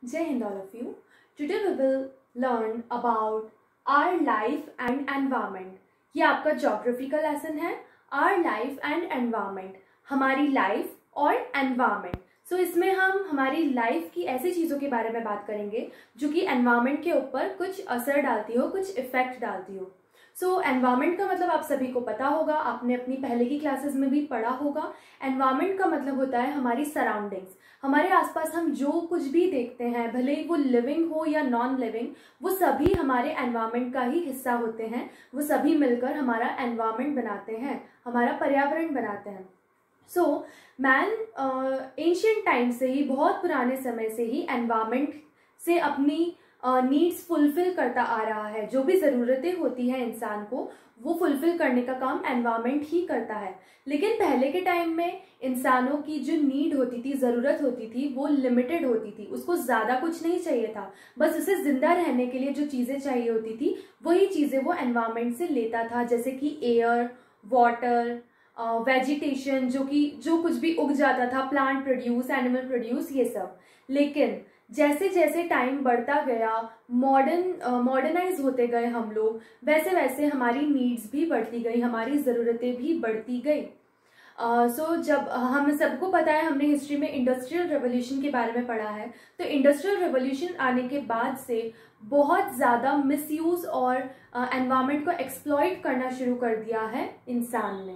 Jai Hind all of you. Today we will learn about our life and environment. ये आपका geography का lesson है. Our life and environment, हमारी life और environment. सो इसमें हम हमारी लाइफ की ऐसी चीज़ों के बारे में बात करेंगे जो कि एनवायरमेंट के ऊपर कुछ असर डालती हो, कुछ इफेक्ट डालती हो. सो एनवायरमेंट का मतलब आप सभी को पता होगा, आपने अपनी पहले की क्लासेस में भी पढ़ा होगा. एनवायरमेंट का मतलब होता है हमारी सराउंडिंग्स. हमारे आसपास हम जो कुछ भी देखते हैं, भले ही वो लिविंग हो या नॉन लिविंग, वो सभी हमारे एनवायरमेंट का ही हिस्सा होते हैं. वो सभी मिलकर हमारा एनवायरमेंट बनाते हैं, हमारा पर्यावरण बनाते हैं. सो मैन एंशियंट टाइम से ही, बहुत पुराने समय से ही एनवायरमेंट से अपनी नीड्स फुलफिल करता आ रहा है. जो भी ज़रूरतें होती हैं इंसान को, वो फुलफिल करने का काम एनवायरमेंट ही करता है. लेकिन पहले के टाइम में इंसानों की जो नीड होती थी, ज़रूरत होती थी, वो लिमिटेड होती थी. उसको ज़्यादा कुछ नहीं चाहिए था, बस उसे ज़िंदा रहने के लिए जो चीज़ें चाहिए होती थी वही चीज़ें वो एनवायरमेंट से लेता था. जैसे कि एयर, वाटर, वेजिटेशन, जो कुछ भी उग जाता था, प्लांट प्रोड्यूस, एनिमल प्रोड्यूस, ये सब. लेकिन जैसे जैसे टाइम बढ़ता गया, मॉडर्नाइज होते गए हम लोग, वैसे वैसे हमारी नीड्स भी बढ़ती गई, हमारी ज़रूरतें भी बढ़ती गई. सो जब हम सबको पता है, हमने हिस्ट्री में इंडस्ट्रियल रेवोल्यूशन के बारे में पढ़ा है. तो इंडस्ट्रियल रेवोल्यूशन आने के बाद से बहुत ज़्यादा मिसयूज़ और एनवायरनमेंट को एक्सप्लॉइट करना शुरू कर दिया है इंसान ने.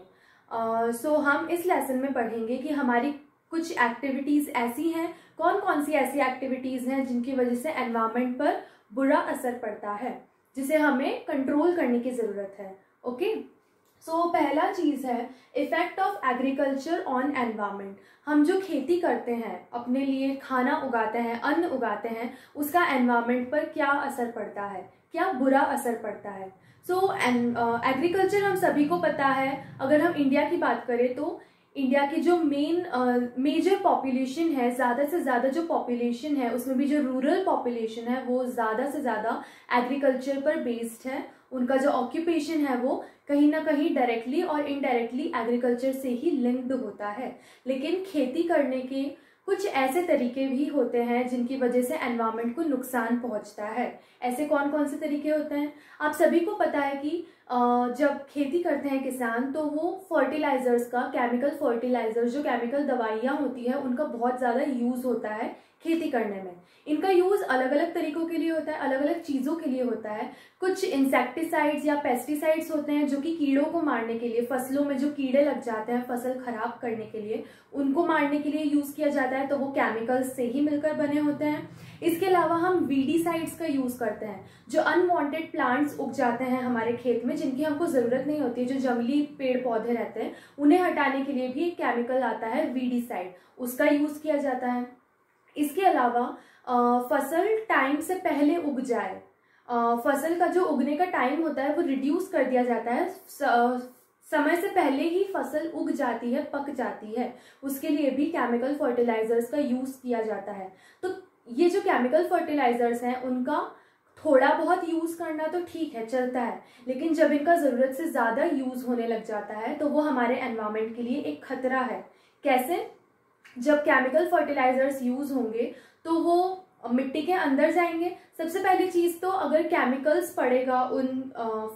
सो हम इस लेसन में पढ़ेंगे कि हमारी कुछ एक्टिविटीज़ ऐसी हैं, कौन कौन सी ऐसी एक्टिविटीज़ हैं जिनकी वजह से एनवायरनमेंट पर बुरा असर पड़ता है, जिसे हमें कंट्रोल करने की ज़रूरत है. ओके. सो पहला चीज़ है effect of agriculture on environment. हम जो खेती करते हैं, अपने लिए खाना उगाते हैं, अन्न उगाते हैं, उसका एनवायरनमेंट पर क्या असर पड़ता है, क्या बुरा असर पड़ता है. सो एग्रीकल्चर हम सभी को पता है. अगर हम इंडिया की बात करें तो इंडिया की जो मेजर पॉपुलेशन है, ज़्यादा से ज़्यादा जो पॉपुलेशन है, उसमें भी जो रूरल पॉपुलेशन है वो ज़्यादा से ज़्यादा एग्रीकल्चर पर बेस्ड है. उनका जो ऑक्यूपेशन है वो कहीं ना कहीं डायरेक्टली और इनडायरेक्टली एग्रीकल्चर से ही लिंक्ड होता है. लेकिन खेती करने के कुछ ऐसे तरीके भी होते हैं जिनकी वजह से एनवायरनमेंट को नुकसान पहुंचता है. ऐसे कौन कौन से तरीके होते हैं? आप सभी को पता है कि जब खेती करते हैं किसान, तो वो फर्टिलाइजर्स का, केमिकल फर्टिलाइजर्स, जो केमिकल दवाइयाँ होती है, उनका बहुत ज़्यादा यूज़ होता है खेती करने में. इनका यूज़ अलग अलग तरीकों के लिए होता है, अलग अलग चीज़ों के लिए होता है. कुछ इंसेक्टिसाइड्स या पेस्टिसाइड्स होते हैं जो कि कीड़ों को मारने के लिए, फसलों में जो कीड़े लग जाते हैं फसल खराब करने के लिए, उनको मारने के लिए यूज़ किया जाता है. तो वो केमिकल्स से ही मिलकर बने होते हैं. इसके अलावा हम वीडीसाइड्स का यूज़ करते हैं. जो अनवांटेड प्लांट्स उग जाते हैं हमारे खेत में, जिनकी हमको ज़रूरत नहीं होती, जो जंगली पेड़ पौधे रहते हैं, उन्हें हटाने के लिए भी एक केमिकल आता है वीडीसाइड, उसका यूज़ किया जाता है. इसके अलावा फसल टाइम से पहले उग जाए, फसल का जो उगने का टाइम होता है वो रिड्यूस कर दिया जाता है. समय से पहले ही फसल उग जाती है, पक जाती है, उसके लिए भी केमिकल फर्टिलाइजर्स का यूज़ किया जाता है. तो ये जो केमिकल फर्टिलाइजर्स हैं, उनका थोड़ा बहुत यूज़ करना तो ठीक है, चलता है. लेकिन जब इनका ज़रूरत से ज़्यादा यूज़ होने लग जाता है तो वो हमारे एनवायरनमेंट के लिए एक खतरा है. कैसे? जब केमिकल फर्टिलाइजर्स यूज़ होंगे तो वो मिट्टी के अंदर जाएंगे. सबसे पहली चीज़ तो अगर केमिकल्स पड़ेगा उन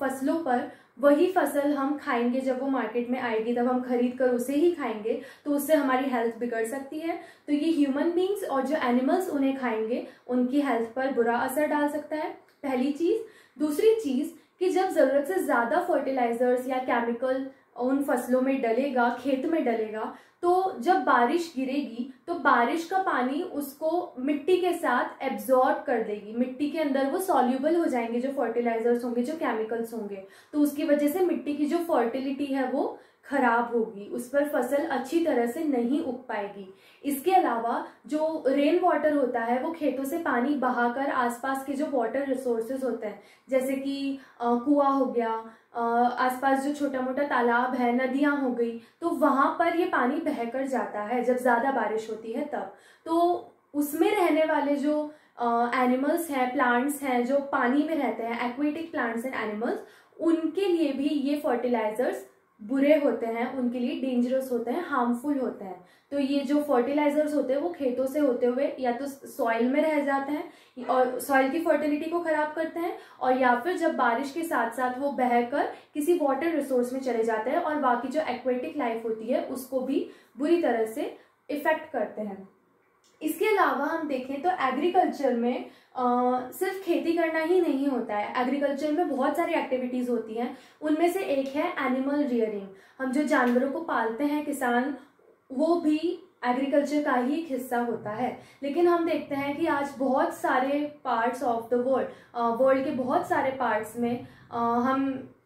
फसलों पर, वही फसल हम खाएंगे, जब वो मार्केट में आएगी तब हम खरीद कर उसे ही खाएंगे, तो उससे हमारी हेल्थ बिगड़ सकती है. तो ये ह्यूमन बींग्स और जो एनिमल्स उन्हें खाएंगे, उनकी हेल्थ पर बुरा असर डाल सकता है. पहली चीज़. दूसरी चीज़ कि जब ज़रूरत से ज़्यादा फर्टिलाइजर्स या केमिकल उन फसलों में डलेगा, खेत में डलेगा, तो जब बारिश गिरेगी तो बारिश का पानी उसको मिट्टी के साथ एब्जॉर्ब कर देगी. मिट्टी के अंदर वो सॉल्यूबल हो जाएंगे, जो फर्टिलाइजर्स होंगे, जो केमिकल्स होंगे. तो उसकी वजह से मिट्टी की जो फर्टिलिटी है वो खराब होगी, उस पर फसल अच्छी तरह से नहीं उग पाएगी. इसके अलावा जो रेन वाटर होता है, वो खेतों से पानी बहाकर आसपास के जो वाटर रिसोर्सेज होते हैं, जैसे कि कुआं हो गया, आसपास जो छोटा मोटा तालाब है, नदियां हो गई, तो वहां पर ये पानी बहकर जाता है जब ज़्यादा बारिश होती है तब. तो उसमें रहने वाले जो एनिमल्स हैं, प्लांट्स हैं, जो पानी में रहते हैं, एक्वेटिक प्लांट्स एंड एनिमल्स, उनके लिए भी ये फर्टिलाइजर्स बुरे होते हैं, उनके लिए डेंजरस होते हैं, हार्मफुल होते हैं। तो ये जो फर्टिलाइजर्स होते हैं वो खेतों से होते हुए या तो सॉइल में रह जाते हैं और सॉइल की फर्टिलिटी को खराब करते हैं, और या फिर जब बारिश के साथ साथ वो बहकर किसी वाटर रिसोर्स में चले जाते हैं और बाकी जो एक्वेटिक लाइफ होती है उसको भी बुरी तरह से इफेक्ट करते हैं। इसके अलावा हम देखें तो एग्रीकल्चर में सिर्फ खेती करना ही नहीं होता है। एग्रीकल्चर में बहुत सारी एक्टिविटीज़ होती हैं, उनमें से एक है एनिमल रियरिंग। हम जो जानवरों को पालते हैं किसान, वो भी एग्रीकल्चर का ही एक हिस्सा होता है। लेकिन हम देखते हैं कि आज बहुत सारे पार्ट्स ऑफ द वर्ल्ड के बहुत सारे पार्ट्स में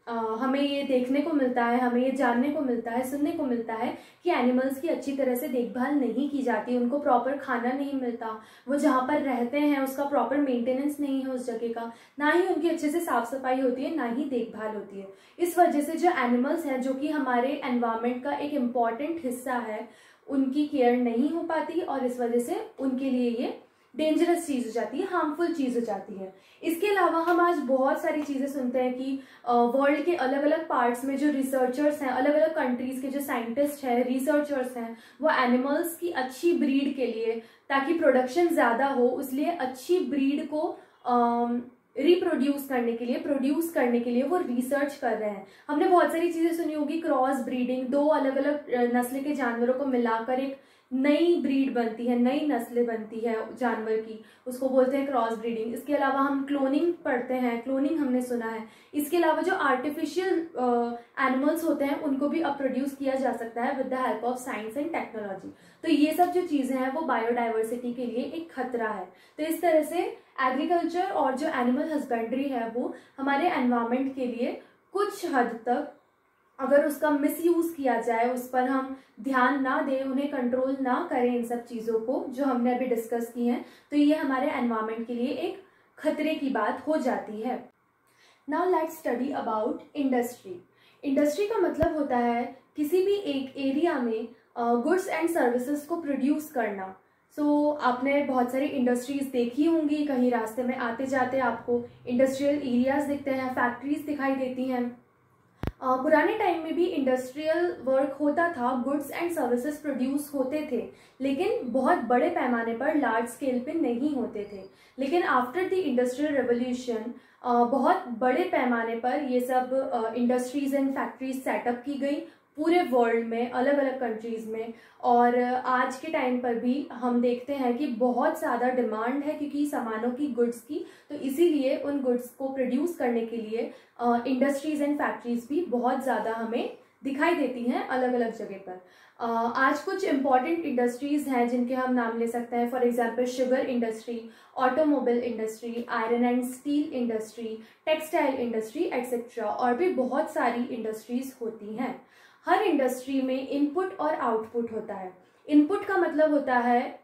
हमें ये देखने को मिलता है, हमें ये जानने को मिलता है, सुनने को मिलता है कि एनिमल्स की अच्छी तरह से देखभाल नहीं की जाती, उनको प्रॉपर खाना नहीं मिलता, वो जहाँ पर रहते हैं उसका प्रॉपर मेंटेनेंस नहीं है उस जगह का, ना ही उनकी अच्छे से साफ सफाई होती है, ना ही देखभाल होती है। इस वजह से जो एनिमल्स हैं, जो कि हमारे एनवायरनमेंट का एक इम्पॉर्टेंट हिस्सा है, उनकी केयर नहीं हो पाती और इस वजह से उनके लिए ये डेंजरस चीज़ हो जाती है, हार्मफुल चीज़ हो जाती है। इसके अलावा हम आज बहुत सारी चीज़ें सुनते हैं कि वर्ल्ड के अलग अलग पार्ट्स में जो रिसर्चर्स हैं, अलग अलग कंट्रीज़ के जो साइंटिस्ट हैं, रिसर्चर्स हैं, वो एनिमल्स की अच्छी ब्रीड के लिए, ताकि प्रोडक्शन ज़्यादा हो, उसलिए अच्छी ब्रीड को रिप्रोड्यूस करने के लिए, प्रोड्यूस करने के लिए वो रिसर्च कर रहे हैं। हमने बहुत सारी चीज़ें सुनी होगी, क्रॉस ब्रीडिंग, दो अलग अलग नस्ल के जानवरों को मिलाकर एक नई ब्रीड बनती है, नई नस्लें बनती है जानवर की, उसको बोलते हैं क्रॉस ब्रीडिंग। इसके अलावा हम क्लोनिंग पढ़ते हैं, क्लोनिंग हमने सुना है। इसके अलावा जो आर्टिफिशियल एनिमल्स होते हैं उनको भी अब प्रोड्यूस किया जा सकता है with the help of science and technology. तो ये सब जो चीज़ें हैं वो बायोडाइवर्सिटी के लिए एक खतरा है। तो इस तरह से एग्रीकल्चर और जो एनिमल हस्बेंड्री है वो हमारे एनवायरनमेंट के लिए कुछ हद तक, अगर उसका मिसयूज किया जाए, उस पर हम ध्यान ना दें, उन्हें कंट्रोल ना करें, इन सब चीज़ों को जो हमने अभी डिस्कस की हैं, तो ये हमारे एनवायरनमेंट के लिए एक खतरे की बात हो जाती है। Now let's study about industry. Industry का मतलब होता है किसी भी एक एरिया में गुड्स एंड सर्विसेज को प्रोड्यूस करना। आपने बहुत सारी इंडस्ट्रीज देखी होंगी, कहीं रास्ते में आते जाते आपको इंडस्ट्रियल एरियाज दिखते हैं, फैक्ट्रीज दिखाई देती हैं। पुराने टाइम में भी इंडस्ट्रियल वर्क होता था, गुड्स एंड सर्विसेज प्रोड्यूस होते थे, लेकिन बहुत बड़े पैमाने पर, लार्ज स्केल पे नहीं होते थे। लेकिन आफ्टर द इंडस्ट्रियल रेवोल्यूशन बहुत बड़े पैमाने पर ये सब इंडस्ट्रीज एंड फैक्ट्रीज सेटअप की गई पूरे वर्ल्ड में, अलग अलग कंट्रीज में। और आज के टाइम पर भी हम देखते हैं कि बहुत ज़्यादा डिमांड है क्योंकि सामानों की, गुड्स की, तो इसीलिए उन गुड्स को प्रोड्यूस करने के लिए इंडस्ट्रीज एंड फैक्ट्रीज भी बहुत ज़्यादा हमें दिखाई देती हैं अलग अलग जगह पर। आज कुछ इम्पॉर्टेंट इंडस्ट्रीज हैं जिनके हम नाम ले सकते हैं। For example sugar industry, automobile industry, iron and steel industry, textile industry etcetera, और भी बहुत सारी इंडस्ट्रीज होती हैं। हर इंडस्ट्री में इनपुट और आउटपुट होता है। इनपुट का मतलब होता है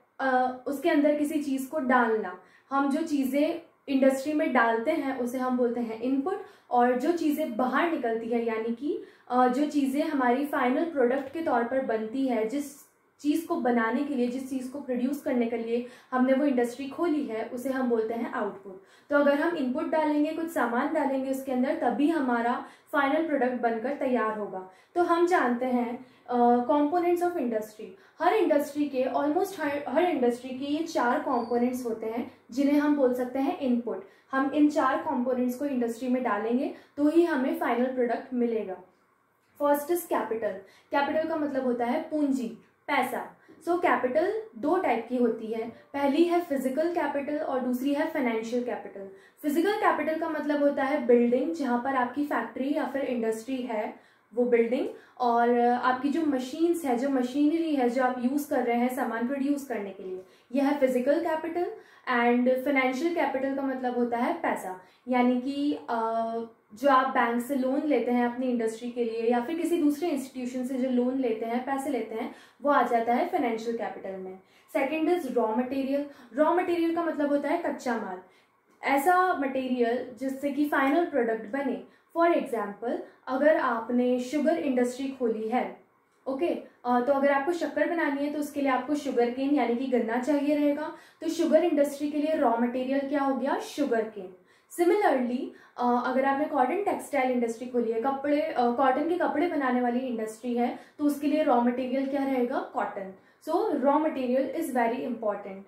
उसके अंदर किसी चीज़ को डालना। हम जो चीज़ें इंडस्ट्री में डालते हैं उसे हम बोलते हैं इनपुट, और जो चीज़ें बाहर निकलती है, यानी कि जो चीज़ें हमारी फाइनल प्रोडक्ट के तौर पर बनती है, जिस चीज़ को बनाने के लिए, जिस चीज़ को प्रोड्यूस करने के लिए हमने वो इंडस्ट्री खोली है, उसे हम बोलते हैं आउटपुट। तो अगर हम इनपुट डालेंगे, कुछ सामान डालेंगे उसके अंदर, तभी हमारा फाइनल प्रोडक्ट बनकर तैयार होगा। तो हम जानते हैं components of industry. Her industry के, ऑलमोस्ट हर इंडस्ट्री के ये 4 कंपोनेंट्स होते हैं जिन्हें हम बोल सकते हैं इनपुट। हम इन 4 कंपोनेंट्स को इंडस्ट्री में डालेंगे तो ही हमें फाइनल प्रोडक्ट मिलेगा। First is capital. कैपिटल का मतलब होता है पूंजी, पैसा। कैपिटल 2 टाइप की होती है। पहली है फिजिकल कैपिटल और दूसरी है फाइनेंशियल कैपिटल। फिजिकल कैपिटल का मतलब होता है बिल्डिंग, जहाँ पर आपकी फैक्ट्री या फिर इंडस्ट्री है, वो बिल्डिंग, और आपकी जो मशीन्स है, जो मशीनरी है, जो आप यूज़ कर रहे हैं सामान प्रोड्यूस करने के लिए, यह है physical capital. And financial capital का मतलब होता है पैसा, यानी कि जो आप बैंक से लोन लेते हैं अपनी इंडस्ट्री के लिए या फिर किसी दूसरे इंस्टीट्यूशन से जो लोन लेते हैं, पैसे लेते हैं, वो आ जाता है फाइनेंशियल कैपिटल में। Second is raw material. Raw material का मतलब होता है कच्चा माल, ऐसा मटेरियल जिससे कि फाइनल प्रोडक्ट बने। फॉर एग्जाम्पल, अगर आपने शुगर इंडस्ट्री खोली है, ओके, तो अगर आपको शक्कर बनानी है तो उसके लिए आपको शुगर केन यानी कि गन्ना चाहिए रहेगा। तो शुगर इंडस्ट्री के लिए रॉ मटेरियल क्या हो गया? Sugar cane. सिमिलरली अगर आपने कॉटन टेक्सटाइल इंडस्ट्री खोली है, कपड़े कॉटन के कपड़े बनाने वाली इंडस्ट्री है, तो उसके लिए रॉ मटेरियल क्या रहेगा? Cotton. So raw material is very important.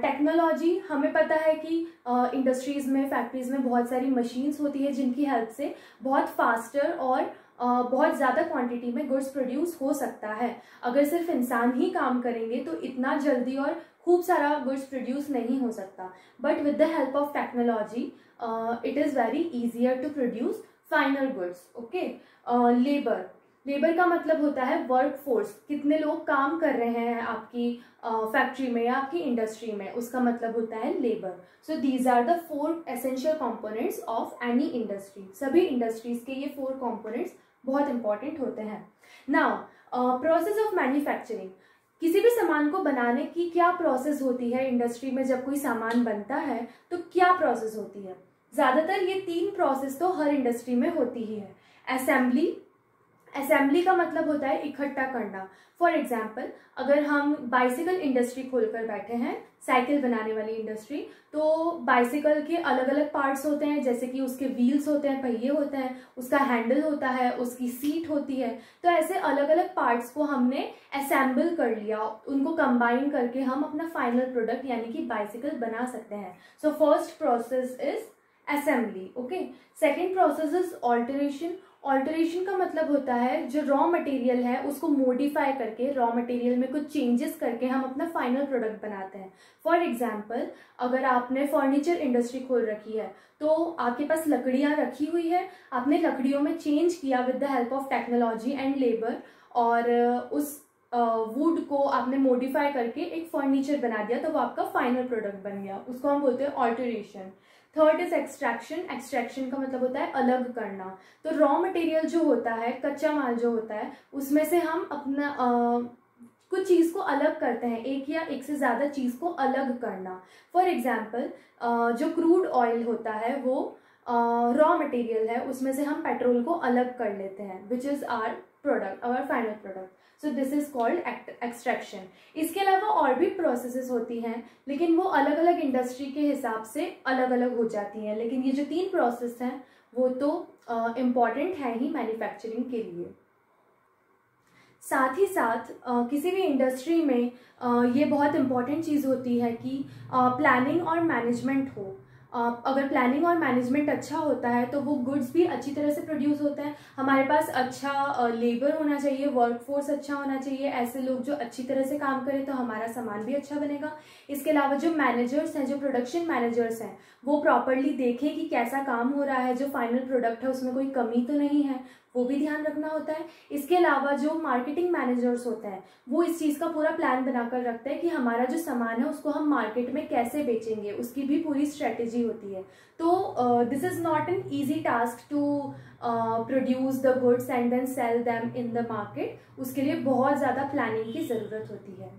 Technology, हमें पता है कि इंडस्ट्रीज़ में, फैक्ट्रीज़ में बहुत सारी मशीन्स होती है जिनकी हेल्प से बहुत फास्टर और बहुत ज़्यादा क्वांटिटी में गुड्स प्रोड्यूस हो सकता है। अगर सिर्फ इंसान ही काम करेंगे तो इतना जल्दी और खूब सारा गुड्स प्रोड्यूस नहीं हो सकता, but with the help of technology it is very easier to produce final goods. Okay. Labour का मतलब होता है वर्क फोर्स, कितने लोग काम कर रहे हैं आपकी फैक्ट्री में या आपकी इंडस्ट्री में, उसका मतलब होता है labour. So these are the 4 essential components of any industry. सभी इंडस्ट्रीज के ये 4 कंपोनेंट्स बहुत इंपॉर्टेंट होते हैं। नाउ प्रोसेस ऑफ मैन्युफैक्चरिंग, किसी भी सामान को बनाने की क्या प्रोसेस होती है इंडस्ट्री में? जब कोई सामान बनता है तो क्या प्रोसेस होती है? ज़्यादातर ये 3 प्रोसेस तो हर इंडस्ट्री में होती ही है। असेंबली का मतलब होता है इकट्ठा करना। फॉर एग्जाम्पल, अगर हम बाइसिकल इंडस्ट्री खोलकर बैठे हैं, साइकिल बनाने वाली इंडस्ट्री, तो बाइसिकल के अलग अलग पार्ट्स होते हैं, जैसे कि उसके व्हील्स होते हैं, पहिए होते हैं, उसका हैंडल होता है, उसकी सीट होती है। तो ऐसे अलग अलग पार्ट्स को हमने असेंबल कर लिया, उनको कंबाइन करके हम अपना फाइनल प्रोडक्ट यानी कि बाइसिकल बना सकते हैं। So first process is assembly. Okay. Second process is alteration. Alteration का मतलब होता है जो रॉ मटेरियल है उसको मॉडिफाई करके, रॉ मटेरियल में कुछ चेंजेस करके हम अपना फाइनल प्रोडक्ट बनाते हैं। फॉर एग्जाम्पल, अगर आपने फर्नीचर इंडस्ट्री खोल रखी है तो आपके पास लकड़ियाँ रखी हुई है, आपने लकड़ियों में चेंज किया with the help of technology and labour, और उस वुड को आपने मॉडिफाई करके एक फर्नीचर बना दिया, तो वो आपका फाइनल प्रोडक्ट बन गया, उसको हम बोलते हैं alteration. Third is extraction. Extraction का मतलब होता है अलग करना। तो रॉ मटेरियल जो होता है, कच्चा माल जो होता है, उसमें से हम अपना कुछ चीज़ को अलग करते हैं, एक या एक से ज़्यादा चीज़ को अलग करना। फॉर एग्जाम्पल, जो क्रूड ऑयल होता है वो रॉ मटेरियल है, उसमें से हम पेट्रोल को अलग कर लेते हैं, which is our product, our final product. So this is called extraction. इसके अलावा और भी प्रोसेसेस होती हैं, लेकिन वो अलग अलग इंडस्ट्री के हिसाब से अलग अलग हो जाती हैं, लेकिन ये जो 3 प्रोसेस हैं वो तो इम्पॉर्टेंट है ही मैन्युफैक्चरिंग के लिए। साथ ही साथ किसी भी इंडस्ट्री में ये बहुत इम्पॉर्टेंट चीज़ होती है कि प्लानिंग और मैनेजमेंट हो। अगर प्लानिंग और मैनेजमेंट अच्छा होता है तो वो गुड्स भी अच्छी तरह से प्रोड्यूस होते हैं। हमारे पास अच्छा लेबर होना चाहिए, वर्कफोर्स अच्छा होना चाहिए, ऐसे लोग जो अच्छी तरह से काम करें, तो हमारा सामान भी अच्छा बनेगा। इसके अलावा जो मैनेजर्स हैं, जो प्रोडक्शन मैनेजर्स हैं, वो प्रॉपरली देखें कि कैसा काम हो रहा है, जो फाइनल प्रोडक्ट है उसमें कोई कमी तो नहीं है, वो भी ध्यान रखना होता है। इसके अलावा जो मार्केटिंग मैनेजर्स होते हैं वो इस चीज़ का पूरा प्लान बनाकर रखते हैं कि हमारा जो सामान है उसको हम मार्केट में कैसे बेचेंगे, उसकी भी पूरी स्ट्रेटेजी होती है। तो this is not an easy task to produce the goods and then sell them in the market. उसके लिए बहुत ज़्यादा प्लानिंग की ज़रूरत होती है।